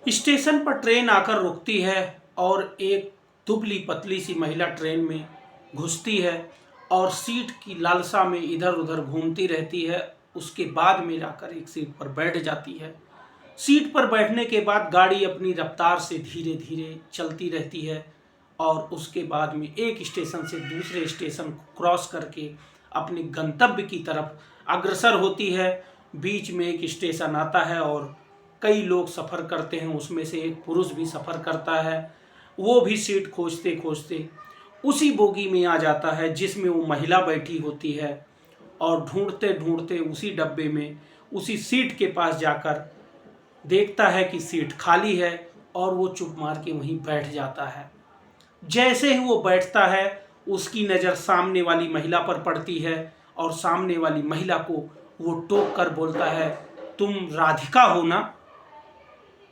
Station पर train आकर रुकती है और एक दुबली पतली सी महिला ट्रेन में घुसती है और सीट की लालसा में इधर उधर घूमती रहती है। उसके बाद में जाकर एक सीट पर बैठ जाती है। सीट पर बैठने के बाद गाड़ी अपनी रफ्तार से धीरे धीरे चलती रहती है और उसके बाद में एक स्टेशन से दूसरे स्टेशन क्रॉस करके अपने गंतव्य की तरफ अग्रसर होती है। बीच में एक स्टेशन आता है और कई लोग सफ़र करते हैं, उसमें से एक पुरुष भी सफ़र करता है। वो भी सीट खोजते खोजते उसी बोगी में आ जाता है जिसमें वो महिला बैठी होती है और ढूंढते ढूंढते उसी डब्बे में उसी सीट के पास जाकर देखता है कि सीट खाली है और वो चुप मार के वहीं बैठ जाता है। जैसे ही वो बैठता है उसकी नज़र सामने वाली महिला पर पड़ती है और सामने वाली महिला को वो टोक कर बोलता है, तुम राधिका हो ना?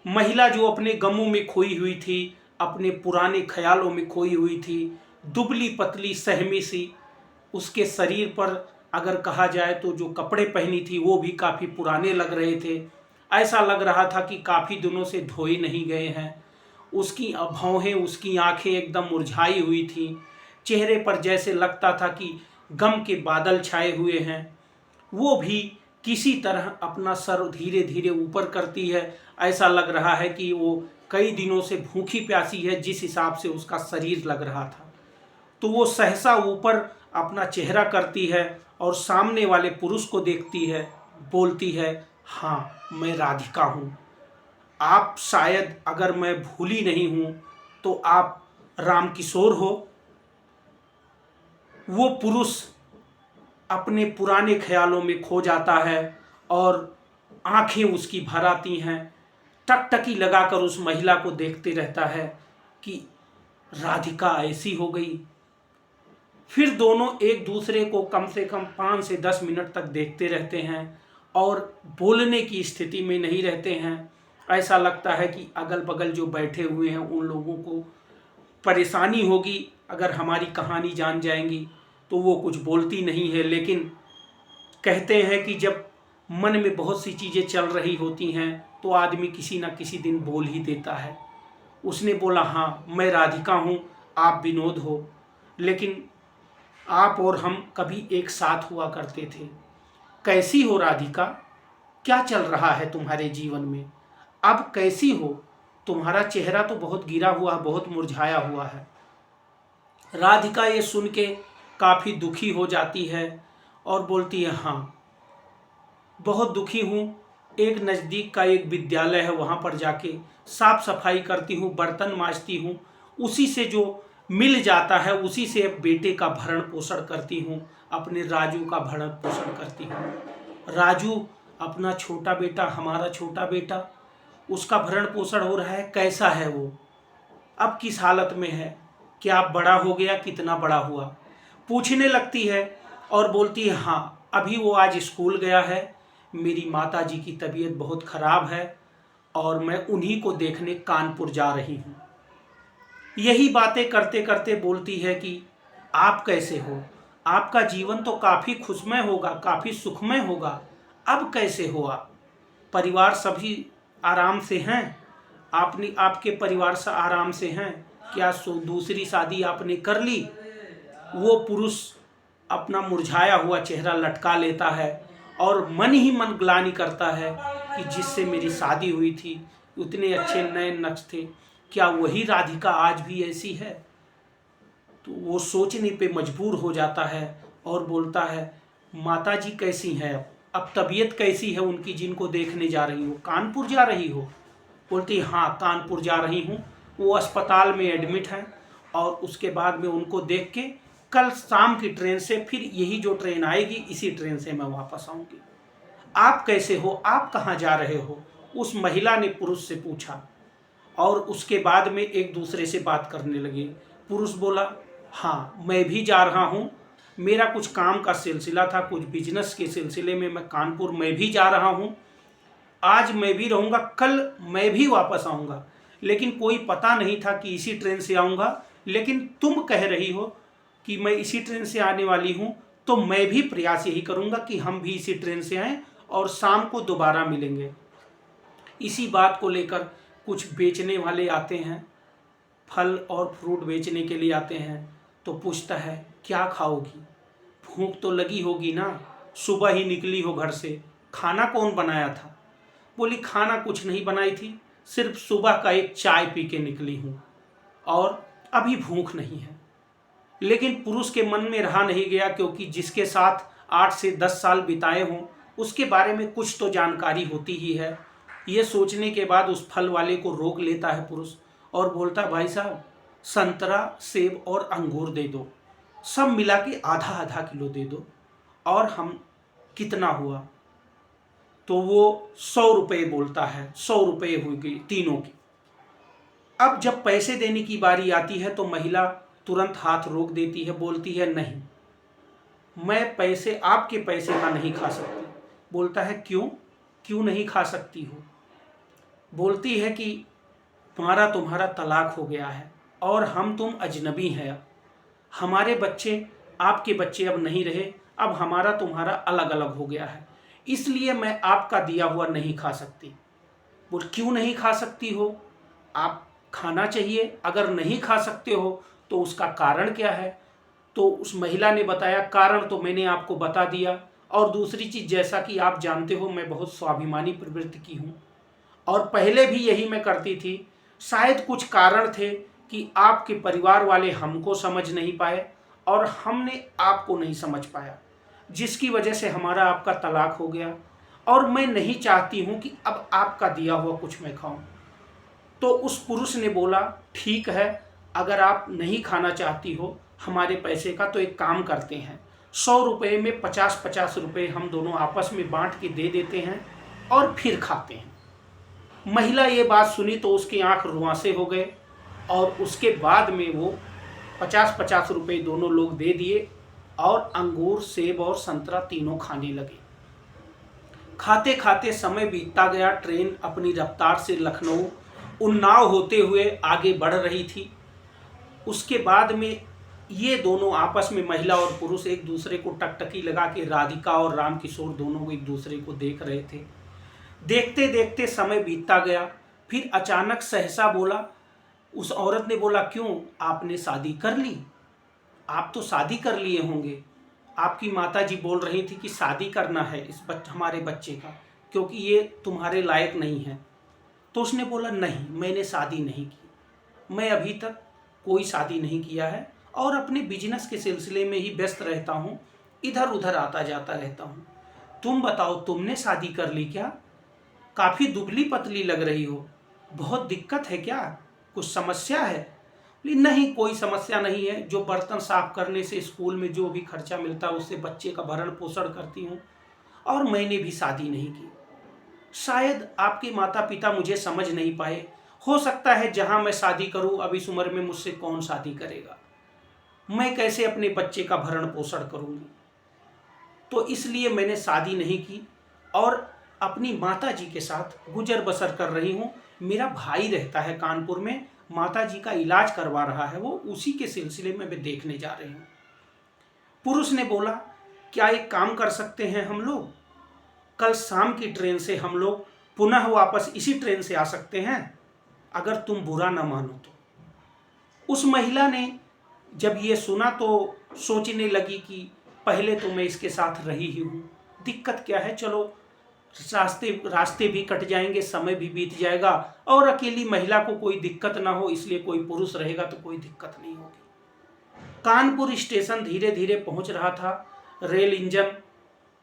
महिला जो अपने गमों में खोई हुई थी, अपने पुराने ख्यालों में खोई हुई थी, दुबली पतली सहमी सी, उसके शरीर पर अगर कहा जाए तो जो कपड़े पहनी थी वो भी काफ़ी पुराने लग रहे थे। ऐसा लग रहा था कि काफ़ी दिनों से धोए नहीं गए हैं। उसकी भौहें, उसकी आंखें एकदम मुरझाई हुई थीं। चेहरे पर जैसे लगता था कि गम के बादल छाए हुए हैं। वो भी किसी तरह अपना सर धीरे धीरे ऊपर करती है। ऐसा लग रहा है कि वो कई दिनों से भूखी प्यासी है, जिस हिसाब से उसका शरीर लग रहा था। तो वो सहसा ऊपर अपना चेहरा करती है और सामने वाले पुरुष को देखती है, बोलती है, हाँ मैं राधिका हूँ। आप शायद, अगर मैं भूली नहीं हूँ तो आप राम किशोर हो। वो पुरुष अपने पुराने ख्यालों में खो जाता है और आंखें उसकी भर आती हैं। टकटकी लगाकर उस महिला को देखते रहता है कि राधिका ऐसी हो गई। फिर दोनों एक दूसरे को कम से कम 5 से 10 मिनट तक देखते रहते हैं और बोलने की स्थिति में नहीं रहते हैं। ऐसा लगता है कि अगल बगल जो बैठे हुए हैं उन लोगों को परेशानी होगी अगर हमारी कहानी जान जाएंगी, तो वो कुछ बोलती नहीं है। लेकिन कहते हैं कि जब मन में बहुत सी चीज़ें चल रही होती हैं तो आदमी किसी न किसी दिन बोल ही देता है। उसने बोला, हाँ मैं राधिका हूँ, आप विनोद हो, लेकिन आप और हम कभी एक साथ हुआ करते थे। कैसी हो राधिका? क्या चल रहा है तुम्हारे जीवन में? अब कैसी हो? तुम्हारा चेहरा तो बहुत गिरा हुआ, बहुत मुरझाया हुआ है। राधिका ये सुन के काफ़ी दुखी हो जाती है और बोलती है, हाँ बहुत दुखी हूँ। एक नज़दीक का एक विद्यालय है, वहाँ पर जाके साफ सफाई करती हूँ, बर्तन मांजती हूँ, उसी से जो मिल जाता है उसी से बेटे का भरण पोषण करती हूँ, अपने राजू का भरण पोषण करती हूँ। राजू अपना छोटा बेटा, हमारा छोटा बेटा, उसका भरण पोषण हो रहा है। कैसा है वो? अब किस हालत में है? क्या अब बड़ा हो गया? कितना बड़ा हुआ? पूछने लगती है और बोलती है, हाँ अभी वो आज स्कूल गया है। मेरी माता जी की तबीयत बहुत ख़राब है और मैं उन्हीं को देखने कानपुर जा रही हूँ। यही बातें करते करते बोलती है कि आप कैसे हो? आपका जीवन तो काफ़ी खुशमय होगा, काफ़ी सुखमय होगा, अब कैसे हो आप? परिवार सभी आराम से हैं? आपने, आपके परिवार से आराम से हैं? क्या दूसरी शादी आपने कर ली? वो पुरुष अपना मुरझाया हुआ चेहरा लटका लेता है और मन ही मन ग्लानि करता है कि जिससे मेरी शादी हुई थी, उतने अच्छे नए नक्श थे, क्या वही राधिका आज भी ऐसी है? तो वो सोचने पे मजबूर हो जाता है और बोलता है, माता जी कैसी हैं? अब तबीयत कैसी है उनकी जिनको देखने जा रही हो? कानपुर जा रही हो? बोलती, हाँ कानपुर जा रही हूँ, वो अस्पताल में एडमिट हैं और उसके बाद में उनको देख के कल शाम की ट्रेन से, फिर यही जो ट्रेन आएगी इसी ट्रेन से मैं वापस आऊँगी। आप कैसे हो? आप कहाँ जा रहे हो? उस महिला ने पुरुष से पूछा और उसके बाद में एक दूसरे से बात करने लगे। पुरुष बोला, हाँ मैं भी जा रहा हूँ, मेरा कुछ काम का सिलसिला था, कुछ बिजनेस के सिलसिले में मैं कानपुर मैं भी जा रहा हूँ। आज मैं भी रहूँगा, कल मैं भी वापस आऊँगा, लेकिन कोई पता नहीं था कि इसी ट्रेन से आऊँगा। लेकिन तुम कह रही हो कि मैं इसी ट्रेन से आने वाली हूँ, तो मैं भी प्रयास यही करूँगा कि हम भी इसी ट्रेन से आएँ और शाम को दोबारा मिलेंगे। इसी बात को लेकर कुछ बेचने वाले आते हैं, फल और फ्रूट बेचने के लिए आते हैं, तो पूछता है क्या खाओगी, भूख तो लगी होगी ना, सुबह ही निकली हो घर से, खाना कौन बनाया था। बोली खाना कुछ नहीं बनाई थी, सिर्फ सुबह का एक चाय पी के निकली हूँ और अभी भूख नहीं है। लेकिन पुरुष के मन में रहा नहीं गया, क्योंकि जिसके साथ 8 से 10 साल बिताए हों उसके बारे में कुछ तो जानकारी होती ही है। ये सोचने के बाद उस फल वाले को रोक लेता है पुरुष और बोलता है भाई साहब, संतरा, सेब और अंगूर दे दो, सब मिला के आधा आधा किलो दे दो। और हम कितना हुआ, तो वो 100 रुपये बोलता है। 100 रुपये हुई गई तीनों की। अब जब पैसे देने की बारी आती है तो महिला तुरंत हाथ रोक देती है, बोलती है नहीं, मैं पैसे, आपके पैसे का नहीं खा सकती। बोलता है क्यों, क्यों नहीं खा सकती हो। बोलती है कि हमारा तुम्हारा तलाक हो गया है और हम तुम अजनबी हैं, हमारे बच्चे आपके बच्चे अब नहीं रहे, अब हमारा तुम्हारा अलग अलग हो गया है, इसलिए मैं आपका दिया हुआ नहीं खा सकती। बोल क्यों नहीं खा सकती हो, आप खाना चाहिए, अगर नहीं खा सकते हो तो उसका कारण क्या है। तो उस महिला ने बताया कारण तो मैंने आपको बता दिया, और दूसरी चीज़ जैसा कि आप जानते हो मैं बहुत स्वाभिमानी प्रवृत्ति की हूँ और पहले भी यही मैं करती थी। शायद कुछ कारण थे कि आपके परिवार वाले हमको समझ नहीं पाए और हमने आपको नहीं समझ पाया, जिसकी वजह से हमारा आपका तलाक हो गया और मैं नहीं चाहती हूँ कि अब आपका दिया हुआ कुछ मैं खाऊं। तो उस पुरुष ने बोला ठीक है, अगर आप नहीं खाना चाहती हो हमारे पैसे का, तो एक काम करते हैं, 100 रुपये में 50-50 रुपये हम दोनों आपस में बांट के दे देते हैं और फिर खाते हैं। महिला ये बात सुनी तो उसकी आंख रुआंसे हो गए और उसके बाद में वो 50-50 रुपये दोनों लोग दे दिए और अंगूर, सेब और संतरा तीनों खाने लगे। खाते खाते समय बीतता गया। ट्रेन अपनी रफ्तार से लखनऊ, उन्नाव होते हुए आगे बढ़ रही थी। उसके बाद में ये दोनों आपस में, महिला और पुरुष, एक दूसरे को टकटकी लगा के, राधिका और राम किशोर दोनों को एक दूसरे को देख रहे थे। देखते देखते समय बीतता गया। फिर अचानक सहसा बोला, उस औरत ने बोला क्यों, आपने शादी कर ली, आप तो शादी कर लिए होंगे, आपकी माता जी बोल रही थी कि शादी करना है इस हमारे बच्चे का, क्योंकि ये तुम्हारे लायक नहीं है। तो उसने बोला नहीं, मैंने शादी नहीं की, मैं अभी तक कोई शादी नहीं किया है और अपने बिजनेस के सिलसिले में ही व्यस्त रहता हूँ, इधर उधर आता जाता रहता हूँ। तुम बताओ, तुमने शादी कर ली क्या, काफ़ी दुबली पतली लग रही हो, बहुत दिक्कत है क्या, कुछ समस्या है। नहीं, कोई समस्या नहीं है, जो बर्तन साफ करने से स्कूल में जो भी खर्चा मिलता है उससे बच्चे का भरण पोषण करती हूँ, और मैंने भी शादी नहीं की। शायद आपके माता पिता मुझे समझ नहीं पाए, हो सकता है जहाँ मैं शादी करूँ अब इस उम्र में मुझसे कौन शादी करेगा, मैं कैसे अपने बच्चे का भरण पोषण करूँगी, तो इसलिए मैंने शादी नहीं की और अपनी माता जी के साथ गुजर बसर कर रही हूँ। मेरा भाई रहता है कानपुर में, माता जी का इलाज करवा रहा है वो, उसी के सिलसिले में मैं देखने जा रही हूँ। पुरुष ने बोला क्या एक काम कर सकते हैं हम लोग, कल शाम की ट्रेन से हम लोग पुनः वापस इसी ट्रेन से आ सकते हैं, अगर तुम बुरा ना मानो तो। उस महिला ने जब ये सुना तो सोचने लगी कि पहले तो मैं इसके साथ रही ही हूँ, दिक्कत क्या है, चलो रास्ते भी कट जाएंगे, समय भी बीत जाएगा और अकेली महिला को कोई दिक्कत ना हो, इसलिए कोई पुरुष रहेगा तो कोई दिक्कत नहीं होगी। कानपुर स्टेशन धीरे धीरे पहुंच रहा था। रेल इंजन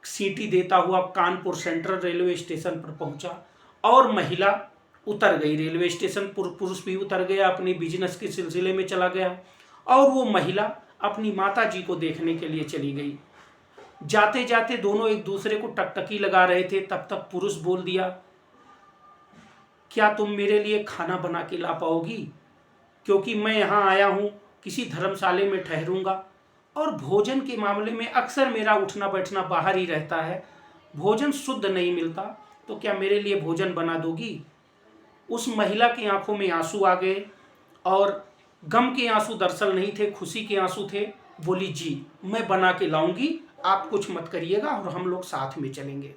सीटी देता हुआ कानपुर सेंट्रल रेलवे स्टेशन पर पहुंचा और महिला उतर गई रेलवे स्टेशन। पुरुष भी उतर गया, अपने बिजनेस के सिलसिले में चला गया और वो महिला अपनी माता जी को देखने के लिए चली गई। जाते जाते दोनों एक दूसरे को टकटकी लगा रहे थे, तब तक पुरुष बोल दिया क्या तुम मेरे लिए खाना बना के ला पाओगी, क्योंकि मैं यहाँ आया हूँ, किसी धर्मशाले में ठहरूंगा और भोजन के मामले में अक्सर मेरा उठना बैठना बाहर ही रहता है, भोजन शुद्ध नहीं मिलता, तो क्या मेरे लिए भोजन बना दोगी। उस महिला की आंखों में आंसू आ गए और गम के आंसू दरअसल नहीं थे, खुशी के आंसू थे। बोली जी मैं बना के लाऊंगी, आप कुछ मत करिएगा और हम लोग साथ में चलेंगे।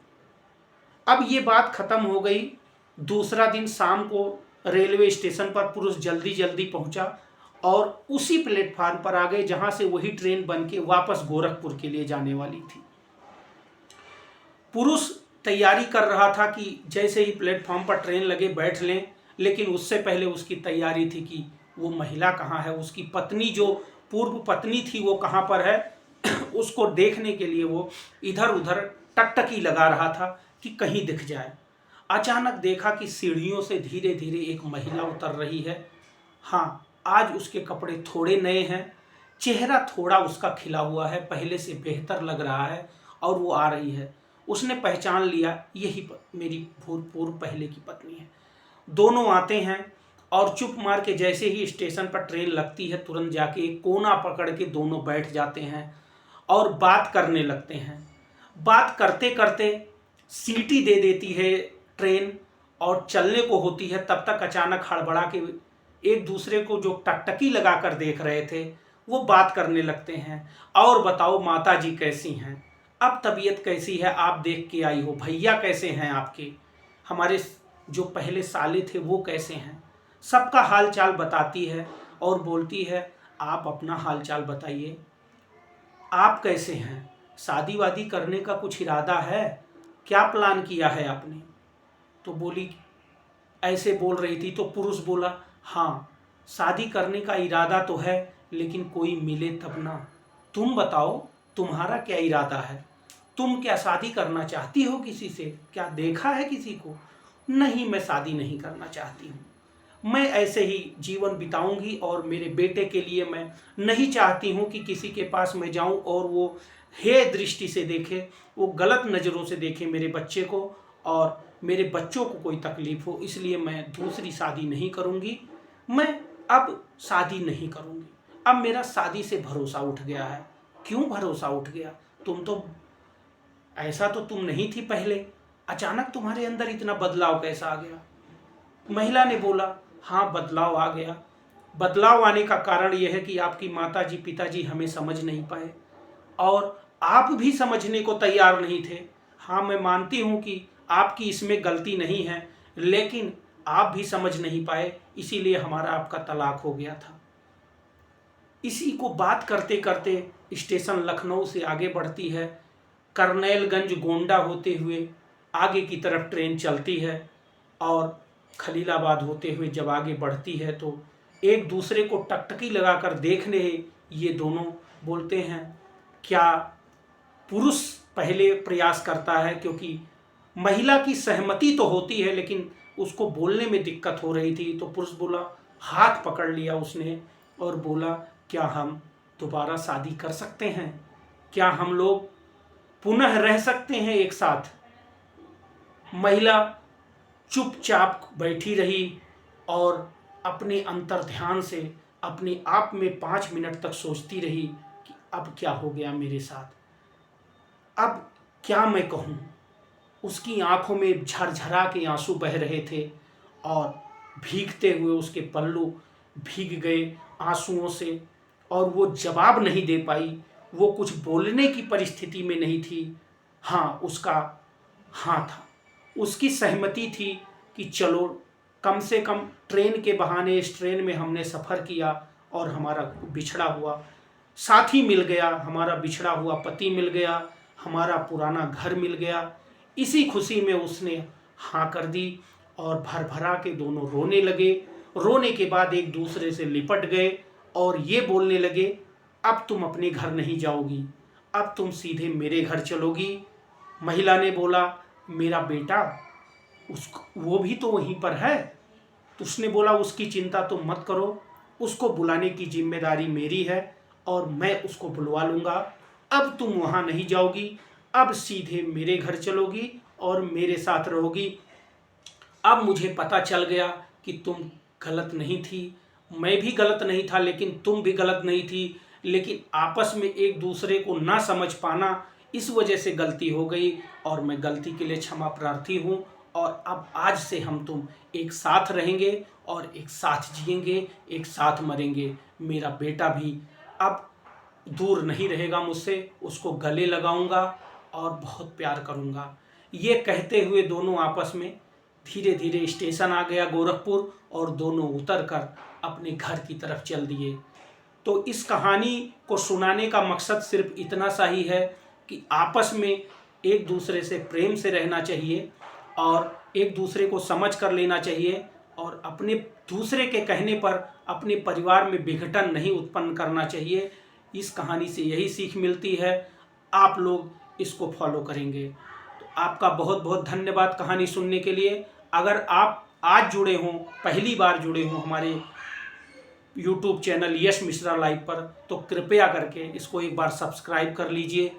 अब ये बात खत्म हो गई। दूसरा दिन शाम को रेलवे स्टेशन पर पुरुष जल्दी जल्दी पहुंचा और उसी प्लेटफार्म पर आ गए जहां से वही ट्रेन बन के वापस गोरखपुर के लिए जाने वाली थी। पुरुष तैयारी कर रहा था कि जैसे ही प्लेटफॉर्म पर ट्रेन लगे बैठ लें, लेकिन उससे पहले उसकी तैयारी थी कि वो महिला कहाँ है, उसकी पत्नी जो पूर्व पत्नी थी वो कहाँ पर है उसको देखने के लिए वो इधर उधर टकटकी लगा रहा था कि कहीं दिख जाए। अचानक देखा कि सीढ़ियों से धीरे धीरे एक महिला उतर रही है। हाँ, आज उसके कपड़े थोड़े नए हैं, चेहरा थोड़ा उसका खिला हुआ है, पहले से बेहतर लग रहा है और वो आ रही है। उसने पहचान लिया, यही मेरी भूतपूर्व पहले की पत्नी है। दोनों आते हैं और चुप मार के जैसे ही स्टेशन पर ट्रेन लगती है तुरंत जाके एक कोना पकड़ के दोनों बैठ जाते हैं और बात करने लगते हैं। बात करते करते सीटी दे देती है ट्रेन और चलने को होती है, तब तक अचानक हड़बड़ा के एक दूसरे को जो टकटकी लगा कर देख रहे थे वो बात करने लगते हैं। और बताओ माता जी कैसी हैं, अब तबीयत कैसी है, आप देख के आई हो, भैया कैसे हैं आपके, हमारे जो पहले साले थे वो कैसे हैं। सबका हाल चाल बताती है और बोलती है आप अपना हाल चाल बताइए, आप कैसे हैं, शादी वादी करने का कुछ इरादा है, क्या प्लान किया है आपने। तो बोली, ऐसे बोल रही थी तो पुरुष बोला, हाँ शादी करने का इरादा तो है लेकिन कोई मिले तब ना। तुम बताओ तुम्हारा क्या इरादा है, तुम क्या शादी करना चाहती हो किसी से, क्या देखा है किसी को। नहीं, मैं शादी नहीं करना चाहती हूँ, मैं ऐसे ही जीवन बिताऊंगी और मेरे बेटे के लिए मैं नहीं चाहती हूँ कि किसी के पास मैं जाऊँ और वो हे दृष्टि से देखे, वो गलत नज़रों से देखे मेरे बच्चे को और मेरे बच्चों को कोई तकलीफ़ हो, इसलिए मैं दूसरी शादी नहीं करूँगी, मैं अब शादी नहीं करूँगी। अब मेरा शादी से भरोसा उठ गया है। क्यों भरोसा उठ गया, तुम तो ऐसा तो तुम नहीं थी पहले, अचानक तुम्हारे अंदर इतना बदलाव कैसा आ गया। महिला ने बोला, हाँ बदलाव आ गया। बदलाव आने का कारण यह है कि आपकी माताजी पिताजी हमें समझ नहीं पाए और आप भी समझने को तैयार नहीं थे। हाँ, मैं मानती हूँ कि आपकी इसमें गलती नहीं है, लेकिन आप भी समझ नहीं पाए, इसीलिए हमारा आपका तलाक हो गया था। इसी को बात करते करते स्टेशन लखनऊ से आगे बढ़ती है, करनैलगंज गोंडा होते हुए आगे की तरफ ट्रेन चलती है और खलीलाबाद होते हुए जब आगे बढ़ती है तो एक दूसरे को टकटकी लगाकर देखने ये दोनों बोलते हैं। क्या पुरुष पहले प्रयास करता है, क्योंकि महिला की सहमति तो होती है लेकिन उसको बोलने में दिक्कत हो रही थी, तो पुरुष बोला, हाथ पकड़ लिया उसने और बोला, क्या हम दोबारा शादी कर सकते हैं, क्या हम लोग पुनः रह सकते हैं एक साथ। महिला चुपचाप बैठी रही और अपने अंतर ध्यान से अपने आप में 5 मिनट तक सोचती रही कि अब क्या हो गया मेरे साथ, अब क्या मैं कहूँ। उसकी आंखों में झरझरा के आंसू बह रहे थे और भीगते हुए उसके पल्लू भीग गए आंसुओं से और वो जवाब नहीं दे पाई, वो कुछ बोलने की परिस्थिति में नहीं थी। हाँ, उसका हाँ था, उसकी सहमति थी कि चलो कम से कम ट्रेन के बहाने इस ट्रेन में हमने सफ़र किया और हमारा बिछड़ा हुआ साथी मिल गया, हमारा बिछड़ा हुआ पति मिल गया, हमारा पुराना घर मिल गया। इसी खुशी में उसने हाँ कर दी और भर भरा के दोनों रोने लगे। रोने के बाद एक दूसरे से लिपट गए और ये बोलने लगे, अब तुम अपने घर नहीं जाओगी, अब तुम सीधे मेरे घर चलोगी। महिला ने बोला, मेरा बेटा वो भी तो वहीं पर है। तो उसने बोला, उसकी चिंता तुम मत करो, उसको बुलाने की जिम्मेदारी मेरी है और मैं उसको बुलवा लूँगा। अब तुम वहाँ नहीं जाओगी, अब सीधे मेरे घर चलोगी और मेरे साथ रहोगी। अब मुझे पता चल गया कि तुम गलत नहीं थी, मैं भी गलत नहीं था, लेकिन तुम भी गलत नहीं थी, लेकिन आपस में एक दूसरे को ना समझ पाना, इस वजह से गलती हो गई और मैं गलती के लिए क्षमा प्रार्थी हूँ। और अब आज से हम तुम एक साथ रहेंगे और एक साथ जिएंगे, एक साथ मरेंगे। मेरा बेटा भी अब दूर नहीं रहेगा मुझसे, उसको गले लगाऊंगा और बहुत प्यार करूंगा। ये कहते हुए दोनों आपस में धीरे धीरे स्टेशन आ गया गोरखपुर और दोनों उतरकर अपने घर की तरफ चल दिए। तो इस कहानी को सुनाने का मकसद सिर्फ इतना सा ही है कि आपस में एक दूसरे से प्रेम से रहना चाहिए और एक दूसरे को समझ कर लेना चाहिए और अपने दूसरे के कहने पर अपने परिवार में विघटन नहीं उत्पन्न करना चाहिए। इस कहानी से यही सीख मिलती है। आप लोग इसको फॉलो करेंगे तो आपका बहुत बहुत धन्यवाद कहानी सुनने के लिए। अगर आप आज जुड़े हों, पहली बार जुड़े हों हमारे YouTube चैनल यश मिश्रा लाइव पर, तो कृपया करके इसको एक बार सब्सक्राइब कर लीजिए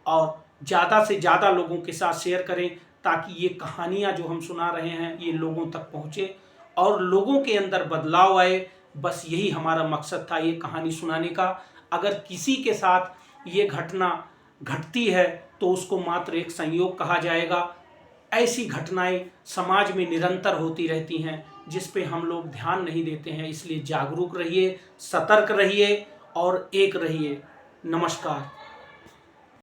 और ज़्यादा से ज़्यादा लोगों के साथ शेयर करें ताकि ये कहानियाँ जो हम सुना रहे हैं ये लोगों तक पहुँचे और लोगों के अंदर बदलाव आए। बस यही हमारा मकसद था ये कहानी सुनाने का। अगर किसी के साथ ये घटना घटती है तो उसको मात्र एक संयोग कहा जाएगा। ऐसी घटनाएं समाज में निरंतर होती रहती हैं जिस पे हम लोग ध्यान नहीं देते हैं। इसलिए जागरूक रहिए, सतर्क रहिए और एक रहिए। नमस्कार।